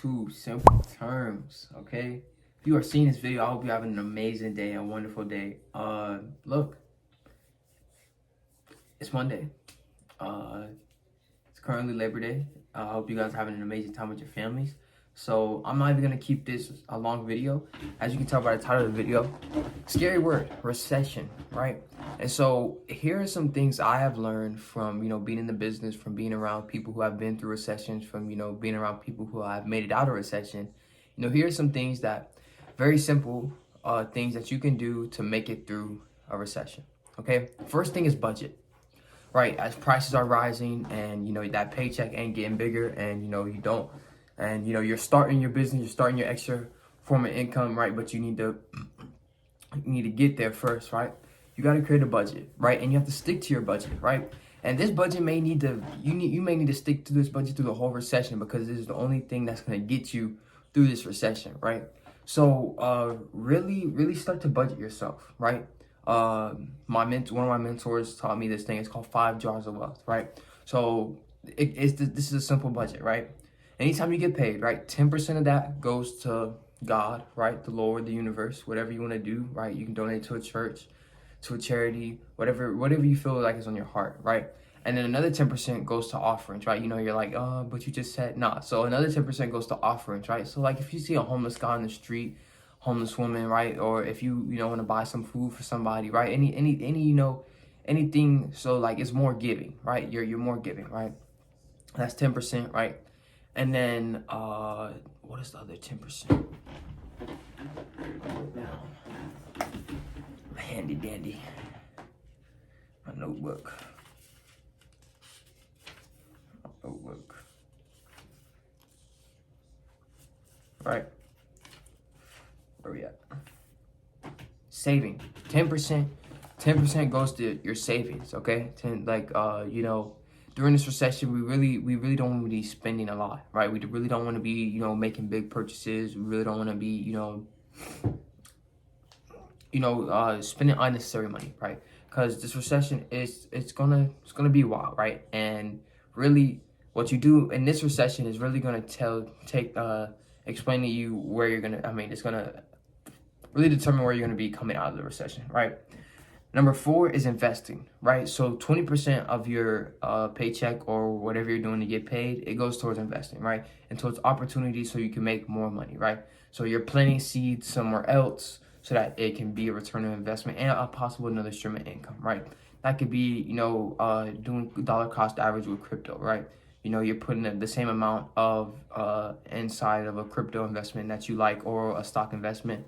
two simple terms, okay? If you are seeing this video, I hope you're having an amazing day, a wonderful day. Look, it's Monday. It's currently Labor Day. I hope you guys are having an amazing time with your families. So I'm not even gonna keep this a long video. As you can tell by the title of the video, scary word, recession, right? And so here are some things I have learned from, being in the business, from being around people who have been through recessions, from, being around people who have made it out of recession. Here are some things that, very simple things that you can do to make it through a recession, okay? First thing is budget. Right, as prices are rising and that paycheck ain't getting bigger, and you don't, and you're starting your business, you're starting your extra form of income, right? But you need to get there first, right? You got to create a budget, right? And you have to stick to your budget, right? And this budget may need to you may need to stick to this budget through the whole recession, because this is the only thing that's going to get you through this recession, right? So really start to budget yourself, right? One of my mentors taught me this thing. It's called 5 jars of wealth, right? So this is a simple budget, right? Anytime you get paid, right, 10% of that goes to God, right? The Lord, the universe, whatever you want to do, right? You can donate to a church, to a charity, whatever you feel like is on your heart, right? And then another 10% goes to offerings, right? You're like, oh, but you just said nah. So another 10% goes to offerings, right? So like if you see a homeless guy on the street, homeless woman, right? Or if you want to buy some food for somebody, right? Anything. So like it's more giving, right? You're more giving, right? That's 10%, right? And then what is the other 10%? Handy dandy, my notebook. Right. Where we at? Saving. 10% goes to your savings, okay? During this recession, we really don't want to be spending a lot, right? We really don't want to be, making big purchases. We really don't want to be, spending unnecessary money, right? Because this recession it's gonna be wild, right? And really, what you do in this recession is really gonna explain to you where you're gonna. It's gonna really determine where you're gonna be coming out of the recession, right? Number 4 is investing, right? So 20% of your paycheck or whatever you're doing to get paid, it goes towards investing, right? And towards opportunities so you can make more money, right? So you're planting seeds somewhere else so that it can be a return on investment and a possible another stream of income, right? That could be, doing dollar cost average with crypto, right? You're putting the same amount of inside of a crypto investment that you like, or a stock investment.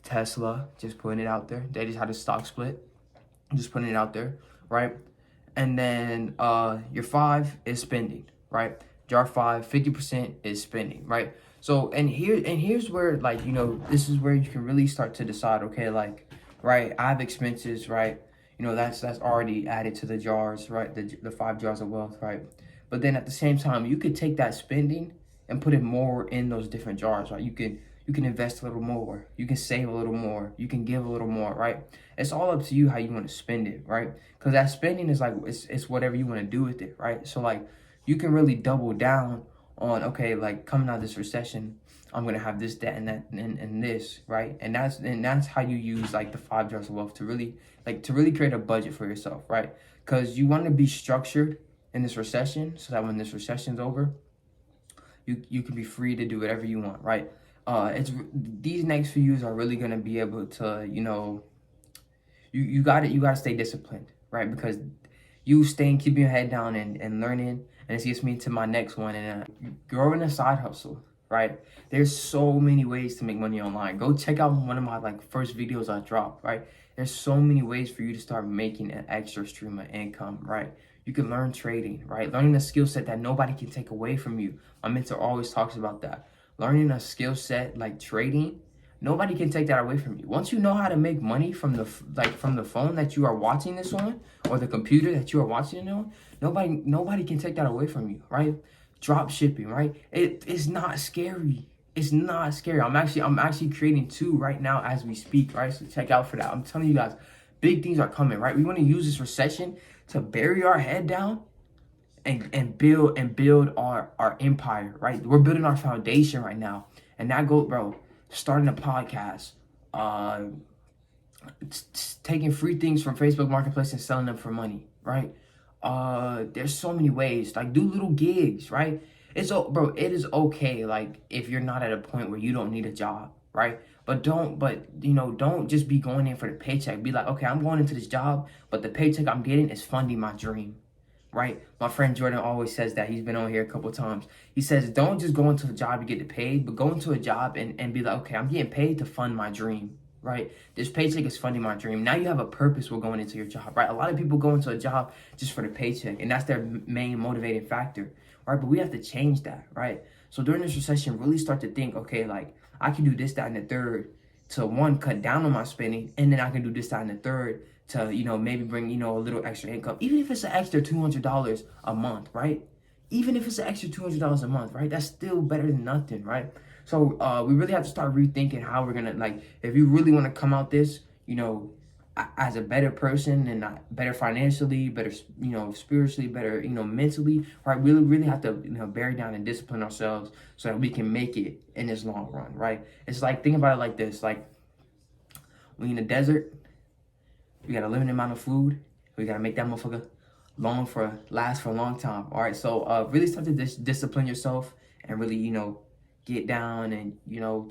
Tesla, just putting it out there. They just had a stock split. Just putting it out there, right? And then your 5 is spending, right? Jar 5, 50% is spending, right? So here's where, this is where you can really start to decide, okay, right, I have expenses, right? That's already added to the jars, right? The 5 jars of wealth, right? But then at the same time, you could take that spending and put it more in those different jars, right? You can invest a little more, you can save a little more, you can give a little more, right? It's all up to you how you want to spend it, right? Because that spending is it's whatever you want to do with it, right? So you can really double down on, okay, coming out of this recession, I'm gonna have this, that, and that, and this, right? And that's how you use the 5 jars of wealth to really create a budget for yourself, right? Because you want to be structured in this recession so that when this recession's over, you can be free to do whatever you want, right? These next few years are really gonna be able to, you gotta stay disciplined, right? Because you keeping your head down and learning, and this gets me to my next one, and growing a side hustle, right? There's so many ways to make money online. Go check out one of my first videos I dropped, right? There's so many ways for you to start making an extra stream of income, right? You can learn trading, right? Learning a skill set that nobody can take away from you. My mentor always talks about that. Learning a skill set like trading, nobody can take that away from you. Once you know how to make money from the phone that you are watching this on, or the computer that you are watching it on, nobody can take that away from you, right? Drop shipping, right? It's not scary. It's not scary. I'm actually creating 2 right now as we speak, right? So check out for that. I'm telling you guys, big things are coming, right? We want to use this recession to bury our head down and build our empire, right? We're building our foundation right now. And that goes, bro, starting a podcast, taking free things from Facebook Marketplace and selling them for money, right? There's so many ways. Like, do little gigs, right? Bro, it is okay, like, if you're not at a point where you don't need a job, right? But don't just be going in for the paycheck. Be like, okay, I'm going into this job, but the paycheck I'm getting is funding my dream, right? My friend Jordan always says that. He's been on here a couple times. He says, don't just go into a job you get paid, but go into a job and be like, okay, I'm getting paid to fund my dream, right? This paycheck is funding my dream. Now you have a purpose with going into your job, right? A lot of people go into a job just for the paycheck, and that's their main motivating factor, right? But we have to change that, right? So during this recession, really start to think, okay, like, I can do this, that, and the third to, one, cut down on my spending, and then I can do this, that, and the third to, maybe bring, a little extra income, even if it's an extra $200 a month, right? Even if it's an extra $200 a month, right? That's still better than nothing, right? So we really have to start rethinking how we're gonna, like, if you really want to come out this, as a better person and better financially, better, spiritually, better, mentally, right? We really have to, bear down and discipline ourselves so that we can make it in this long run, right? It's like, think about it like this, like, we in the desert, we got a limited amount of food, we gotta make that motherfucker last for a long time, all right? So really start to discipline yourself and really, get down and,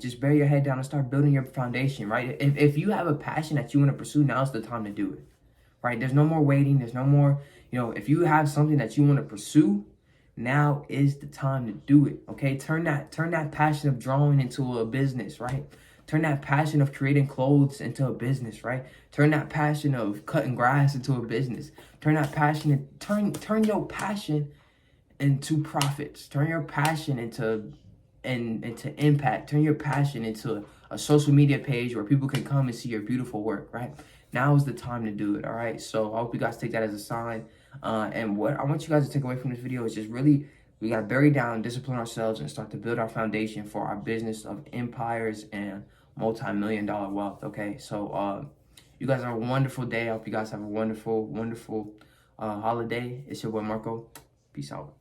just bury your head down and start building your foundation, right? If you have a passion that you want to pursue, now's the time to do it, right? There's no more waiting. There's no more, if you have something that you want to pursue, now is the time to do it, okay? Turn that passion of drawing into a business, right? Turn that passion of creating clothes into a business, right? Turn that passion of cutting grass into a business. Turn your passion into profits. Turn your passion into impact. Turn your passion into a social media page where people can come and see your beautiful work, right? Now is the time to do it, all right? So I hope you guys take that as a sign. And what I want you guys to take away from this video is just really, we got to bury down, discipline ourselves, and start to build our foundation for our business of empires and multi-million-dollar wealth, okay? So you guys have a wonderful day. I hope you guys have a wonderful, wonderful holiday. It's your boy Marco. Peace out.